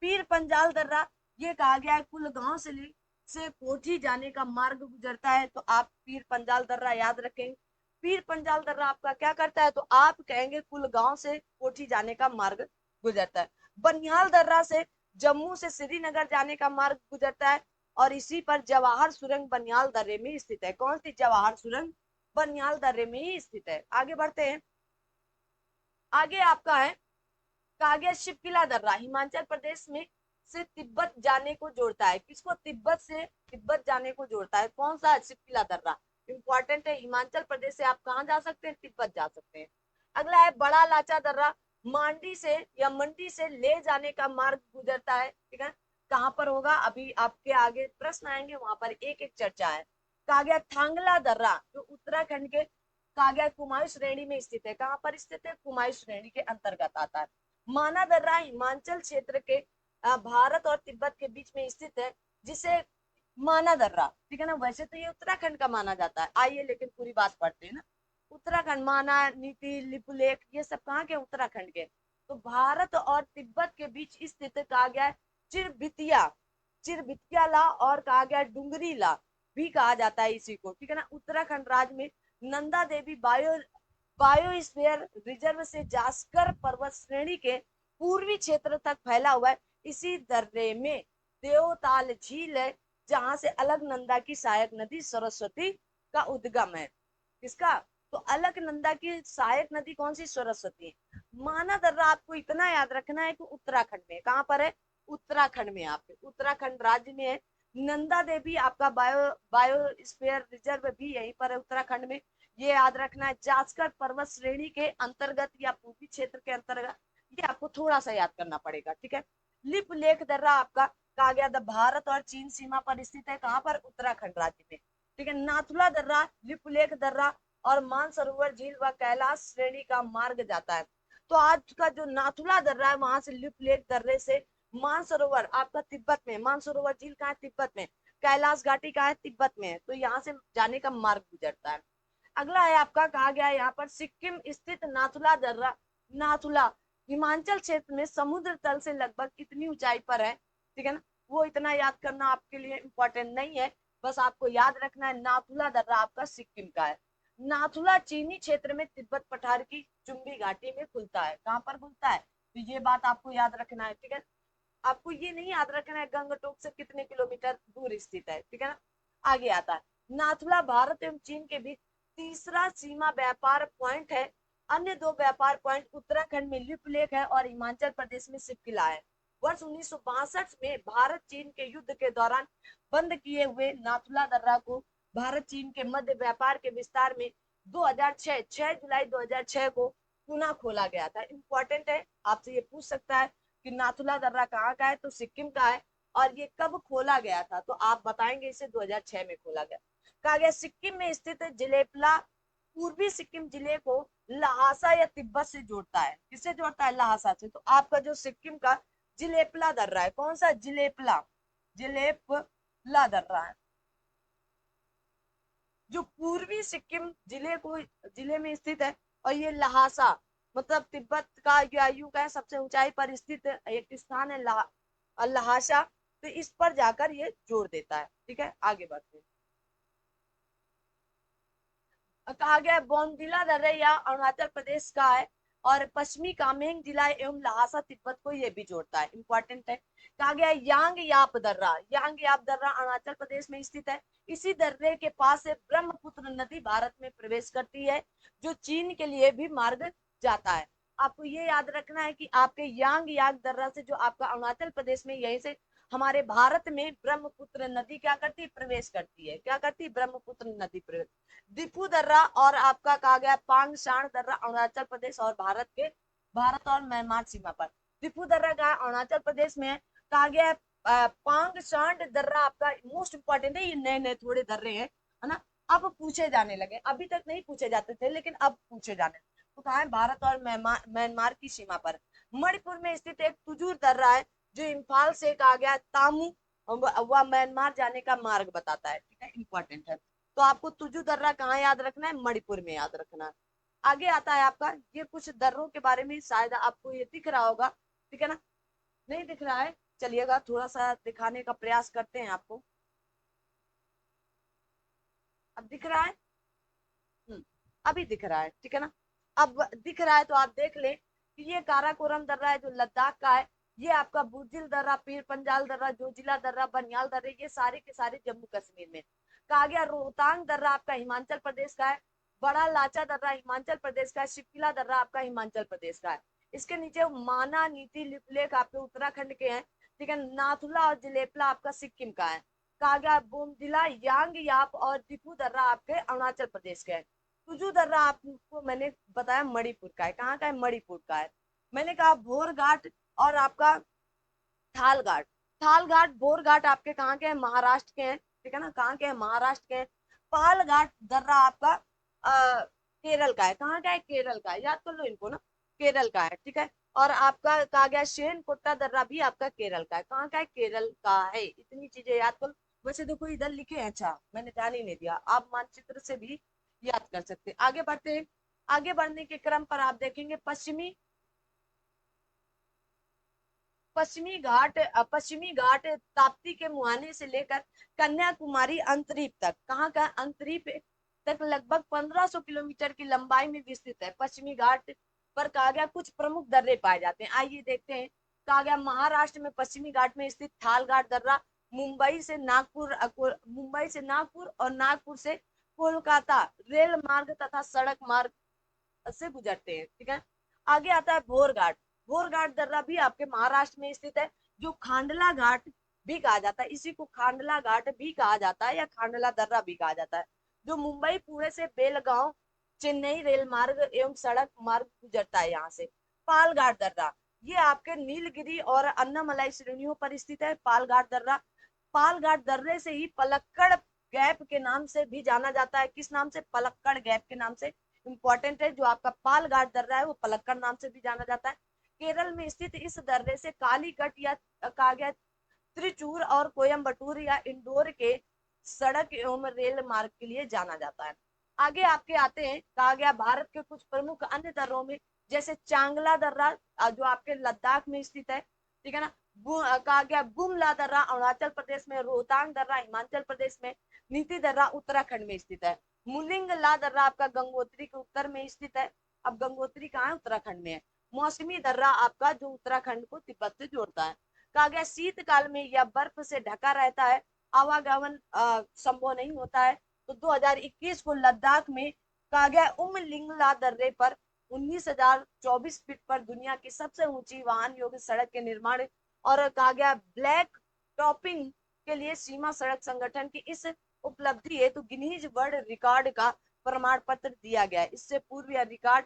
पीर पंजाल दर्रा, ये कहा गया है कुलगांव से कोठी जाने का मार्ग गुजरता है, तो आप पीर पंजाल दर्रा याद रखेंगे। पीर पंजाल दर्रा आपका क्या करता है, तो आप कहेंगे कुलगांव से कोठी जाने का मार्ग गुजरता है। बनिहाल दर्रा से जम्मू से श्रीनगर जाने का मार्ग गुजरता है, और इसी पर जवाहर सुरंग बनियाल दर्रे में स्थित है, कौन सी, जवाहर सुरंग बनियाल दर्रे में ही स्थित है। आगे बढ़ते हैं, आगे आपका है, कहा गया शिवकिला दर्रा हिमाचल प्रदेश में से तिब्बत जाने को जोड़ता है, किसको, तिब्बत से तिब्बत जाने को जोड़ता है, कौन सा, शिवकिला दर्रा, इंपॉर्टेंट है, हिमाचल प्रदेश से आप कहाँ जा सकते हैं, तिब्बत जा सकते हैं। अगला है बड़ा लाचा दर्रा, मांडी से या मंडी से ले जाने का मार्ग गुजरता है, ठीक है, कहाँ पर होगा, अभी आपके आगे प्रश्न आएंगे, वहां पर एक एक चर्चा है। कहा गया थांगला दर्रा, जो उत्तराखंड के कहा गया कुमायूं श्रेणी में स्थित है, कहाँ पर स्थित है, कुमायूं श्रेणी के अंतर्गत आता है। माना दर्रा हिमाचल क्षेत्र के भारत और तिब्बत के बीच में स्थित है, जिसे माना दर्रा, ठीक है ना, वैसे तो ये उत्तराखंड का माना जाता है, आइए लेकिन पूरी बात पढ़ते हैं ना। उत्तराखंड, माना, नीति, लिपुलेख, ये सब कहाँ के, उत्तराखंड के। तो भारत और तिब्बत के बीच स्थित कहा गया है चिरबितिया, चिरबितिया ला, और कहा गया डुंगरी ला भी कहा जाता है इसी को, ठीक है ना। उत्तराखंड राज्य में नंदा देवी बायोस्फीयर रिजर्व से जास्कर पर्वत श्रेणी के पूर्वी क्षेत्र तक फैला हुआ है। इसी दर्रे में देवताल झील है, जहां से अलकनंदा की सहायक नदी सरस्वती का उद्गम है। किसका, तो अलकनंदा की सहायक नदी कौन सी, सरस्वती है। माना दर्रा आपको इतना याद रखना है कि उत्तराखंड में, कहाँ पर है, उत्तराखंड में, आपके उत्तराखंड राज्य में है। नंदा देवी आपका बायोस्फीयर रिजर्व भी यहीं पर है, उत्तराखंड में, ये याद रखना है। जास्कर पर्वत श्रेणी के अंतर्गत या पूर्वी क्षेत्र के अंतर्गत, ये आपको थोड़ा सा याद करना पड़ेगा, ठीक है। लिप लेख दर्रा आपका कहा गया था भारत और चीन सीमा पर स्थित है, कहाँ पर, उत्तराखंड राज्य में, ठीक है। नाथुला दर्रा, लिपुलेख दर्रा और मानसरोवर झील व कैलाश श्रेणी का मार्ग जाता है। तो आज का जो नाथुला दर्रा है, वहां से लिपुलेख दर्रे से मानसरोवर आपका तिब्बत में, मानसरोवर झील कहाँ है, तिब्बत में, कैलाश घाटी कहाँ है, तिब्बत में है, तो यहाँ से जाने का मार्ग गुजरता है। अगला है आपका, कहा गया है यहाँ पर सिक्किम स्थित नाथुला दर्रा, नाथुला हिमाचल क्षेत्र में समुद्र तल से लगभग कितनी ऊंचाई पर है, ठीक है ना, वो इतना याद करना आपके लिए इंपॉर्टेंट नहीं है, बस आपको याद रखना है नाथुला दर्रा आपका सिक्किम का है। नाथुला चीनी क्षेत्र में तिब्बत पठार की चुंबी घाटी में खुलता है, कहाँ पर खुलता है, तो ये बात आपको याद रखना है, ठीक है। आपको ये नहीं याद रखना है गंगटोक से कितने किलोमीटर दूर स्थित है, ठीक है ना। आगे आता है, नाथुला भारत एवं चीन के बीच तीसरा सीमा व्यापार पॉइंट है। अन्य दो व्यापार पॉइंट उत्तराखंड में लिपुलेख है और हिमाचल प्रदेश में शिवकिला है। वर्ष 1962 में भारत चीन के युद्ध के दौरान बंद किए हुए नाथुला दर्रा को भारत चीन के मध्य व्यापार के विस्तार में 2006 6 जुलाई 2006 को पुनः खोला गया था। इंपॉर्टेंट है, आपसे ये पूछ सकता है कि नाथुला दर्रा कहाँ का है, तो सिक्किम का है। और ये कब खोला गया था, तो आप बताएंगे इसे 2006 में खोला गया। कहा गया सिक्किम में स्थित जिलेपला पूर्वी सिक्किम जिले को लहासा या तिब्बत से जोड़ता है। किससे जोड़ता है? लहासा से। तो आपका जो सिक्किम का जिलेपला दर्रा है, कौन सा? जिलेपला, जिलेपला दर्रा है, जो पूर्वी सिक्किम जिले में स्थित है। और ये लहासा मतलब तिब्बत का या यूं का सबसे ऊंचाई पर स्थित एक स्थान है लहासा। तो इस पर जाकर ये जोड़ देता है। ठीक है, आगे बढ़ते हैं। कहा गया बोमडिला दर्रा या अरुणाचल प्रदेश का है और पश्चिमी कामेंग जिला एवं लहासा तिब्बत को ये भी जोड़ता है। इंपॉर्टेंट है। कहा गया यांग याप दर्रा, यांग याप दर्रा अरुणाचल प्रदेश में स्थित है। इसी दर्रे के पास से ब्रह्मपुत्र नदी भारत में प्रवेश करती है, जो चीन के लिए भी मार्ग जाता है। आपको ये याद रखना है कि आपके यांग याक दर्रा से जो आपका अरुणाचल प्रदेश में, यहीं से हमारे भारत में ब्रह्मपुत्र नदी क्या करती है? प्रवेश करती है। क्या करती है? ब्रह्मपुत्र नदी प्रवेश। दीपू दर्रा और आपका कहा गया पांगशाण दर्रा अरुणाचल प्रदेश और भारत और म्यांमार सीमा पर। दीपू दर्रा का अरुणाचल प्रदेश में है। कहा गया पांगशाण दर्रा आपका मोस्ट इंपॉर्टेंट है। ये नए नए थोड़े दर्रे हैं, है ना। अब पूछे जाने लगे, अभी तक नहीं पूछे जाते थे लेकिन अब पूछे जाने। तो कहा है भारत और म्यांमार की सीमा पर। मणिपुर में स्थित एक तुजूर दर्रा है, जो इम्फाल से कहा गया तामू व म्यांमार जाने का मार्ग बताता है। ठीक है, इंपॉर्टेंट है। तो आपको तुजू दर्रा कहाँ याद रखना है? मणिपुर में याद रखना है। आगे आता है आपका, ये कुछ दर्रों के बारे में शायद आपको ये दिख रहा होगा। ठीक है ना? नहीं दिख रहा है, चलिएगा थोड़ा सा दिखाने का प्रयास करते हैं आपको। अब दिख रहा है? अभी दिख रहा है, ठीक है ना। अब दिख रहा है तो आप देख ले कि ये काराकोरम दर्रा है जो लद्दाख का है। ये आपका बुर्जिल दर्रा, पीर पंजाल दर्रा, जोजिला दर्रा, बनियाल दर्रे, ये सारे के सारे जम्मू कश्मीर में। कहा गया रोहतांग दर्रा आपका हिमाचल प्रदेश का है। बड़ा लाचा दर्रा हिमाचल प्रदेश का है। शिपिला दर्रा आपका हिमाचल प्रदेश का है। इसके नीचे माना नीति लिपलेख आपके उत्तराखंड के हैं। ठीक है, नाथुला और जिलेपला आपका सिक्किम का है। कहा गया बोमडिला, यांग याप और दिपू दर्रा आपके अरुणाचल प्रदेश के हैं। तुजू दर्रा आपको मैंने बताया मणिपुर का है। कहाँ का है? मणिपुर का है। मैंने कहा भोर घाट और आपका थाल घाट। थाल घाट, भोर घाट आपके कहाँ के हैं? महाराष्ट्र के हैं। ठीक है ना, कहाँ के हैं? महाराष्ट्र के हैं। पाल घाट दर्रा आपका केरल का है। कहाँ का है? केरल का है। याद कर लो इनको ना, केरल का है। ठीक है, और आपका कहा गया शेन कोट्टा दर्रा भी आपका केरल का है। कहाँ का है? केरल का है। इतनी चीजें याद कर लो। वैसे देखो इधर लिखे हैं, अच्छा मैंने ध्यान ही नहीं दिया, आप मानचित्र से भी याद कर सकते हैं। आगे बढ़ते हैं। आगे बढ़ने के क्रम पर आप देखेंगे पश्चिमी घाट ताप्ती के मुहाने से लेकर कन्याकुमारी अंतरीप तक। कहाँ का? अंतरीप तक लगभग 1500 किलोमीटर की लंबाई में विस्तृत है। पश्चिमी घाट पर कहा गया कुछ प्रमुख दर्रे पाए जाते हैं, आइए देखते हैं। कहा गया महाराष्ट्र में पश्चिमी घाट में स्थित थाल घाट दर्रा मुंबई से नागपुर और नागपुर से कोलकाता रेल मार्ग तथा सड़क मार्ग से गुजरते हैं। ठीक है, आगे आता है भोर घाट। भोर घाट दर्रा भी आपके महाराष्ट्र में स्थित है, जो खांडला घाट भी कहा जाता है। इसी को खांडला घाट भी कहा जाता है या खांडला दर्रा भी कहा जाता है, जो मुंबई पुणे से बेलगांव चेन्नई रेल मार्ग एवं सड़क मार्ग गुजरता है यहाँ से। पाल घाट दर्रा, ये आपके नीलगिरी और अन्नामलाई श्रेणियों पर स्थित है। पाल घाट दर्रा, पाल घाट दर्रे से ही पलक्कड़ गैप के नाम से भी जाना जाता है। किस नाम से? पलक्कड़ गैप के नाम से। इंपॉर्टेंट है, जो आपका पाल घाट दर्रा है वो पलक्कड़ नाम से भी जाना जाता है। केरल में स्थित इस दर्रे से कालीकट या कहा गया त्रिचूर और कोयम्बटूर या इंदौर के सड़क एवं रेल मार्ग के लिए जाना जाता है। आगे आपके आते हैं, कहा गया भारत के कुछ प्रमुख अन्य दर्रों में, जैसे चांगला दर्रा जो आपके लद्दाख में स्थित है। ठीक है ना, कहा गया गुमला दर्रा अरुणाचल प्रदेश में, रोहतांग दर्रा हिमाचल प्रदेश में, नीति दर्रा उत्तराखंड में स्थित है। मुलिंग ला दर्रा आपका गंगोत्री के उत्तर में स्थित है। अब गंगोत्री कहाँ है? उत्तराखंड में है। मौसमी दर्रा आपका जो उत्तराखंड को तिब्बत से जोड़ता है। कहा गया शीतकाल में यह बर्फ से ढका रहता है, आवागमन संभव नहीं होता है। तो 2021 को लद्दाख में कहा गया उमलिंगला दर्रे पर 19,024 फीट पर दुनिया की सबसे ऊंची वाहन योग्य सड़क के निर्माण और कहा गया ब्लैक टॉपिंग के लिए सीमा सड़क संगठन की इस उपलब्धि हेतु गिनीज वर्ल्ड रिकॉर्ड का प्रमाण पत्र दिया गया। इससे पूर्व यह रिकॉर्ड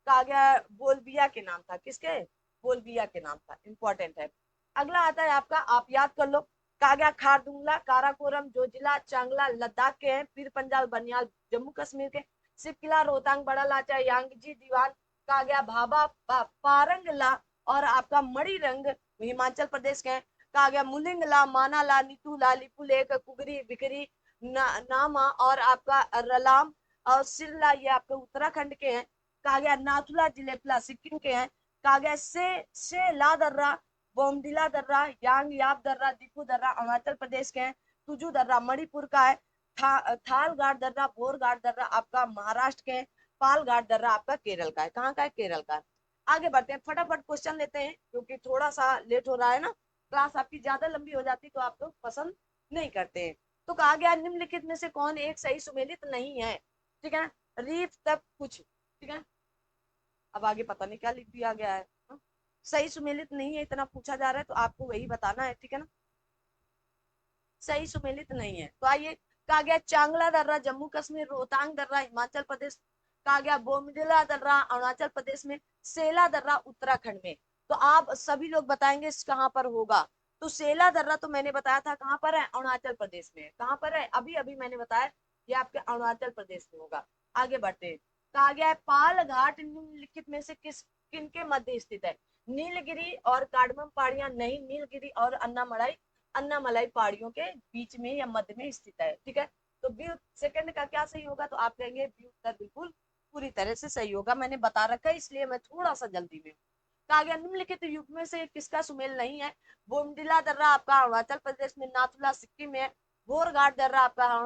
कहा गया बोलबिया के नाम था। किसके? बोलबिया के नाम था। इंपॉर्टेंट है। अगला आता है आपका, आप याद कर लो, कहा गया खारदुंगला, काराकोरम, जोजिला, चांगला लद्दाख के हैं, पीर पंजाल बनियाल जम्मू कश्मीर के, सिपकिला, रोहतांग, बड़ा लाचा, यांगजी दीवान, कहा गया भाभा, पारंगला और आपका मणिरंग हिमाचल प्रदेश के हैं। कहा गया मुलिंगला, मानाला, नीतूला, लिपुलेख, कुगरी, बिकरी, नामा और आपका रलाम और सिरला ये आपके उत्तराखंड के हैं। कहा गया नाथुला, जिलेपला सिक्किम के हैं। कहा गया से ला दर्रा, बोमडिला दर्रा, यांग याब दर्रा, दीपू दर्रा अरुणाचल प्रदेश के हैं। तुजू दर्रा मणिपुर का है। थाल घाट दर्रा, बोर घाट दर्रा आपका महाराष्ट्र के हैं। पाल घाट दर्रा आपका केरल का है। कहाँ का है? केरल का है। आगे बढ़ते हैं, फटाफट क्वेश्चन लेते हैं क्योंकि थोड़ा सा लेट हो रहा है ना, क्लास आपकी ज्यादा लंबी हो जाती तो आप लोग पसंद नहीं करते हैं। तो कहा गया निम्नलिखित में से कौन एक सही सुमेलित नहीं है? ठीक है, रीफ तक कुछ, ठीक है, अब आगे पता नहीं क्या लिख दिया गया है। सही सुमेलित नहीं है इतना पूछा जा रहा है तो आपको वही बताना है, ठीक है ना, सही सुमेलित नहीं है। तो आइए, कहा गया चांगला दर्रा जम्मू कश्मीर, रोहतांग दर्रा हिमाचल प्रदेश, कहा गया बोमडिला दर्रा अरुणाचल प्रदेश में, सेला दर्रा उत्तराखंड में। तो आप सभी लोग बताएंगे कहाँ पर होगा। तो सेला दर्रा तो मैंने बताया था कहाँ पर है, अरुणाचल प्रदेश में। कहाँ पर है? अभी अभी मैंने बताया ये आपके अरुणाचल प्रदेश में होगा। आगे बढ़ते हैं, कहा गया है पाल घाट निम्नलिखित में से किनके मध्य स्थित है? नीलगिरी और कार्डमम पहाड़ियां नहीं, नीलगिरी और अन्नामलाई, अन्नामलाई पहाड़ियों के बीच में या मध्य में स्थित है। ठीक है, तो बी सेकंड का क्या सही होगा? तो आप कहेंगे बी उत्तर बिल्कुल पूरी तरह से सही होगा। मैंने बता रखा है इसलिए मैं थोड़ा सा जल्दी में हूँ। कहा गया निम्नलिखित युग में से किसका सुमेल नहीं है? बोमडिला दर्रा आपका अरुणाचल प्रदेश में, नाथुला सिक्किम में, बोरघाट दर्रा आपका,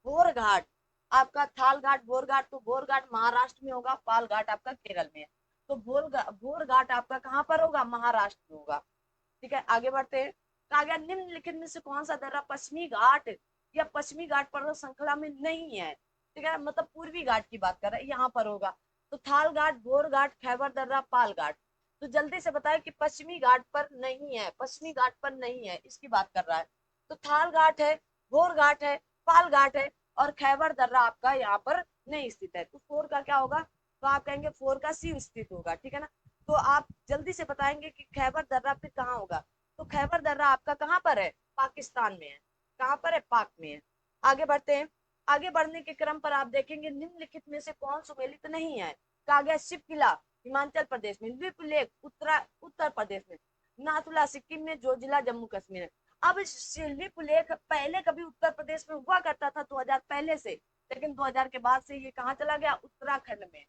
बोरघाट आपका, थाल घाट, बोरघाट, तो बोरघाट महाराष्ट्र में होगा, पाल घाट आपका केरल में है। तो बोरघाट आपका कहाँ पर होगा? महाराष्ट्र में होगा। ठीक है, आगे बढ़ते हैं, कहा गया निम्नलिखित में से कौन सा दर्रा पश्चिमी घाट या पश्चिमी घाट पर्वत श्रृंखला में नहीं है? ठीक है, मतलब पूर्वी घाट की बात कर रहा है, यहाँ पर होगा। तो थाल घाट, बोर घाट, खैबर दर्रा, पाल घाट। तो जल्दी से बताए कि पश्चिमी घाट पर नहीं है, पश्चिमी घाट पर नहीं है, इसकी बात कर रहा है। तो थाल घाट है, बोर घाट है, पाल घाट है और खैबर दर्रा आपका यहाँ पर नहीं स्थित है। तो फोर का क्या होगा? तो आप कहेंगे फोर का सी स्थित होगा। ठीक है ना, तो आप जल्दी से बताएंगे कि खैबर दर्रा फिर कहाँ होगा। तो खैबर दर्रा आपका कहाँ पर है? पाकिस्तान में है। कहाँ पर है? पाक में है। आगे बढ़ते हैं, आगे बढ़ने के क्रम पर आप देखेंगे निम्नलिखित में से कौन सुमेलित नहीं है? कहा गया शिव किला हिमाचल प्रदेश में, लिप लेक उत्तर प्रदेश में, नाथुला सिक्किम में, जोजिला जम्मू कश्मीर में। अब लिप लेक पहले कभी उत्तर प्रदेश में हुआ करता था 2000 पहले से, लेकिन 2000 के बाद से ये कहाँ चला गया? उत्तराखंड में,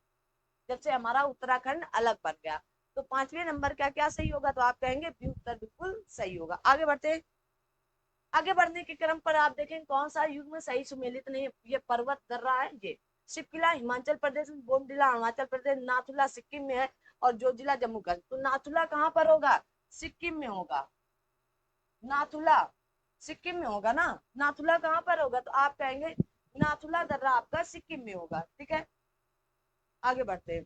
जब से हमारा उत्तराखंड अलग बन गया। तो पांचवें नंबर का क्या सही होगा? तो आप कहेंगे बी उत्तर बिल्कुल सही होगा। आगे बढ़ते हैं, आगे बढ़ने के क्रम पर आप देखें कौन सा युग में सही सुमेलित नहीं है? ये पर्वत दर्रा है, ये शिवकिला हिमाचल प्रदेश में, बोमडिला अरुणाचल प्रदेश, नाथुला सिक्किम में है और जोजिला जम्मू कश्मीर। तो नाथुला कहाँ पर होगा? सिक्किम में होगा। नाथुला सिक्किम में होगा ना, नाथुला कहाँ पर होगा? तो आप कहेंगे नाथुला दर्रा आपका सिक्किम में होगा। ठीक है, आगे बढ़ते हैं,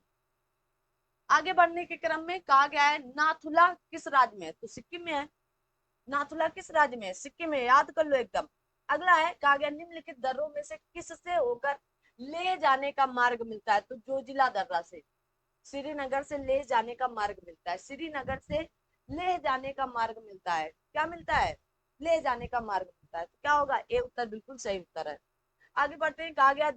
आगे बढ़ने के क्रम में कहा गया है नाथुला किस राज्य में है? तो सिक्किम में है। नाथुला किस राज्य में है? सिक्किम में, याद कर लो एकदम। अगला है, कहा गया निम्नलिखित दर्रों में से किससे होकर ले जाने का मार्ग मिलता है? तो जोजिला दर्रा से, श्रीनगर से ले जाने का मार्ग मिलता है, श्रीनगर से ले जाने का मार्ग मिलता है। क्या मिलता है? ले जाने का मार्ग मिलता है। तो क्या होगा? ए उत्तर बिल्कुल सही उत्तर है। आगे बढ़ते हैं, कहा गया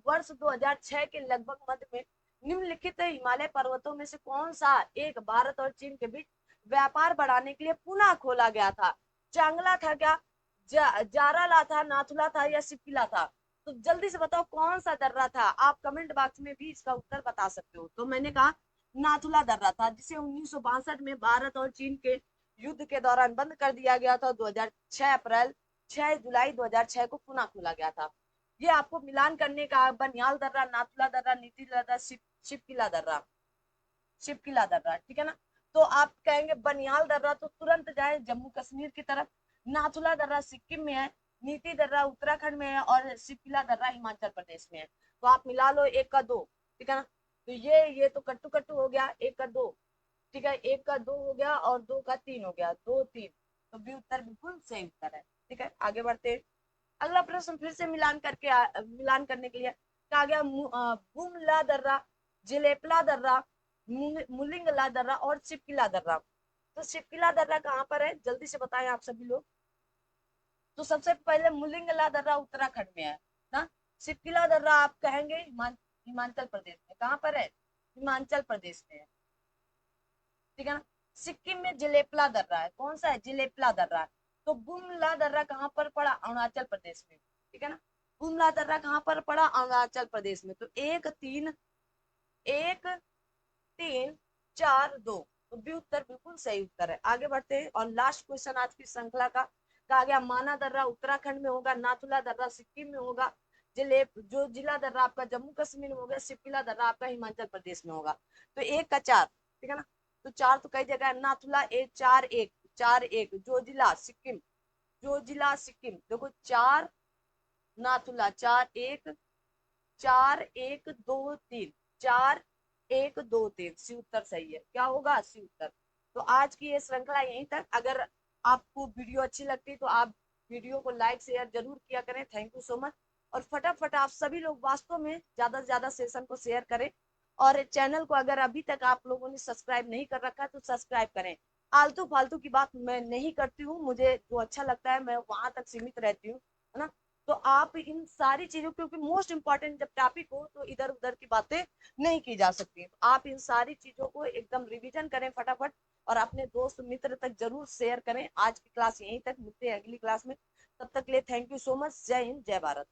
वर्ष 2006 के लगभग मध्य में निम्नलिखित हिमालय पर्वतों में से कौन सा एक भारत और चीन के बीच व्यापार बढ़ाने के लिए पुनः खोला गया था? चांगला था क्या, जाराला था, नाथुला था या सिपिला था? तो जल्दी से बताओ कौन सा दर्रा था। आप कमेंट बॉक्स में भी इसका उत्तर बता सकते हो। तो मैंने कहा नाथुला दर्रा था, जिसे 1962 में भारत और चीन के युद्ध के दौरान बंद कर दिया गया था। 2006 अप्रैल 6 जुलाई 2006 को पुनः खोला गया था। ये आपको मिलान करने का, बनियाल दर्रा, नाथुला दर्रा, नीति दर्रा, शिवकिला दर्रा, शिवकिला दर्रा। ठीक है ना, तो आप कहेंगे बनियाल दर्रा तो तुरंत जाए जम्मू कश्मीर की तरफ, नाथुला दर्रा सिक्किम में है, नीति दर्रा उत्तराखंड में है और शिवकिला दर्रा हिमाचल प्रदेश में है। तो आप मिला लो एक का दो। ठीक है ना, तो ये तो कट्टू कट्टू हो गया, एक का दो, ठीक है, एक का दो हो गया और दो का तीन हो गया, दो तीन, तो बी उत्तर बिल्कुल सही उत्तर है। ठीक है, आगे बढ़ते हैं। अगला प्रश्न फिर से मिलान करके मिलान करने के लिए कहा गया, बुमला दर्रा, जलेपला दर्रा, मुलिंगला दर्रा और चिपकिला दर्रा। तो चिपकिला दर्रा कहाँ पर है, जल्दी से बताएं आप सभी लोग। तो सबसे पहले मुलिंगला दर्रा उत्तराखंड में है ना। चिपकिला दर्रा आप कहेंगे हिमाचल प्रदेश में। कहाँ पर है, हिमाचल प्रदेश में है। ठीक है ना। सिक्किम में जलेपला दर्रा है, कौन सा है, जलेपला दर्रा है। तो बुमला दर्रा कहाँ पर पड़ा, अरुणाचल प्रदेश में। ठीक है ना। बुमला दर्रा कहाँ पर पड़ा, अरुणाचल प्रदेश में। तो एक तीन, एक तीन चार दो, तो बी उत्तर बिल्कुल सही उत्तर है। आगे बढ़ते हैं और लास्ट क्वेश्चन आज की श्रृंखला का। कहा गया माना दर्रा उत्तराखंड में होगा, नाथुला दर्रा सिक्किम में होगा, जो जिला दर्रा आपका जम्मू कश्मीर में होगा, सिपिला दर्रा आपका हिमाचल प्रदेश में होगा। तो एक का चार, ठीक है ना। तो चार तो कई जगह है, नाथुला एक, चार एक, चार एक, जो जिला सिक्किम, जो जिला सिक्किम, देखो चार, नाथुला चार एक, चार एक दो तीन, चार एक दो तीन, सी उत्तर सही है। क्या होगा, सी उत्तर। तो आज की ये श्रृंखला यहीं तक। अगर आपको वीडियो अच्छी लगती तो आप वीडियो को लाइक शेयर जरूर किया करें। Thank you so much. और फटाफट आप सभी लोग वास्तव में ज्यादा से ज्यादा सेशन को शेयर करें। और चैनल को अगर अभी तक आप लोगों ने सब्सक्राइब नहीं कर रखा तो सब्सक्राइब करें। आलतू फालतू की बात मैं नहीं करती हूँ, मुझे जो अच्छा लगता है मैं वहां तक सीमित रहती हूँ, है ना। तो आप इन सारी चीजों, क्योंकि मोस्ट इंपॉर्टेंट जब टॉपिक हो तो इधर उधर की बातें नहीं की जा सकती। तो आप इन सारी चीजों को एकदम रिवीजन करें फटाफट और अपने दोस्त मित्र तक जरूर शेयर करें। आज की क्लास यहीं तक, मिलते हैं अगली क्लास में। तब तक के लिए थैंक यू सो मच। जय हिंद, जय भारत।